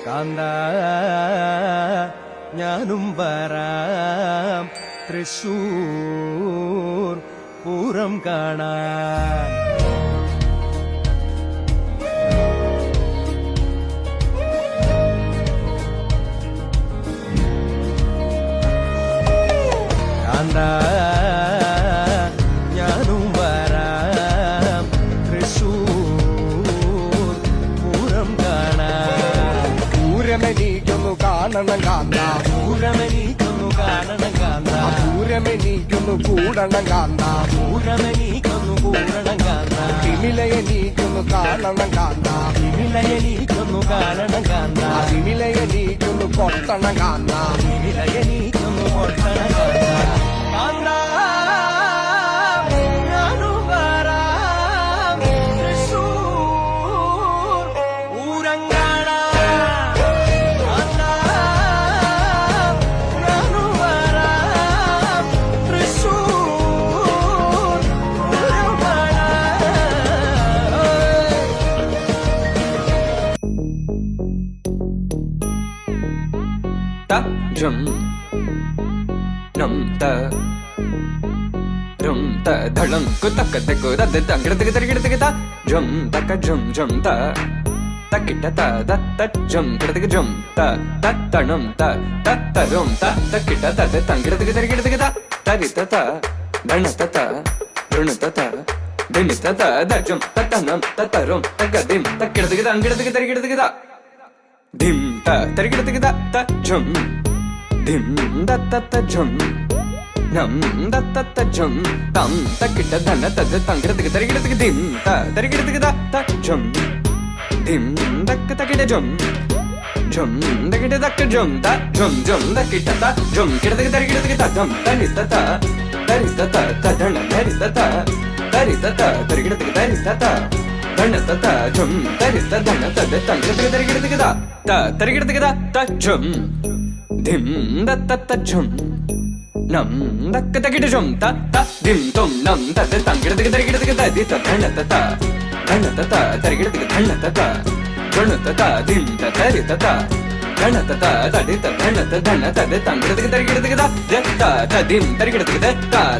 കാന്ത ഞാനും വരാം തൃശൂർ പൂരം കാണാൻ. കാന്ത ഞാനും വരാം തൃശൂർ പൂരം കാണാൻ. പൂരമെനിക്കൊന്നു കാണണം കാന്ത, പൂരമെനിക്കൊന്നു കാണണം കാന്ത, പൂരമെനിക്കൊന്നു കൂടണം കാന്ത, പൂരമെനിക്കൊന്നു കൂടണം കാന്ത, തിമിലയെനിക്കൊന്നു കാണണം കാന്ത, വിമിലയെനിക്കൊന്നു കാണണം കാന്ത, തിമിലയെനിക്കൊന്നു കൊട്ടണം കാന്ത. വിമിലയെനിക്കൊന്നു കൊട്ടണം കാന്ത. കാന്ത ഞാനും വരാം തൃശൂർ പൂരം കാണാൻ. കാന്ത ഞാനും വരാം തൃശൂർ പൂരം കാണാൻ. ta jum num ta rum ta dhalam ku tak tak ku da da ngir tik tik tik ta jum tak jum jum ta takita ta da ta jum tik tik jum ta ta tanum ta ta rum ta takita ta da ngir tik tik ta tari ta ta dana ta ta run ta ta dim ta ta da jum ta tanum ta rum ta dim takita tik ta ngir tik ta dim ta tarigida tigida ta jum dim da ta ta jum nam da ta ta jum tam takita dana ta da tangira tigida tarigida tigida dim ta tarigida tigida ta jum dim da takita jum jum takita dak jum ta jum jum takita ta jum kida tigida tarigida tigida jum tarita ta dana tarita ta tarigida tigida tarita ta dana ta jum tarita dana ta da tangira tigida tarigida tigida ta tarigida tigida ta jum dim da ta jum nam da takita jum ta dim tum nam ta da tangira tigida tarigida tigida di ta dana ta tarigida tigida dana ta jana ta dim ta tarita ta dana ta di ta dana ta da tangira tigida tarigida tigida ta dim tarigida tigida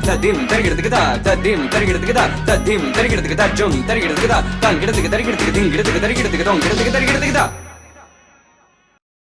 ta dim tarigida tigida ta dim tarigida tigida ta dim tarigida tigida jum tarigida tigida tangira tigida tarigida tigida dingira tigida tarigida tigida dong tigida tarigida tigida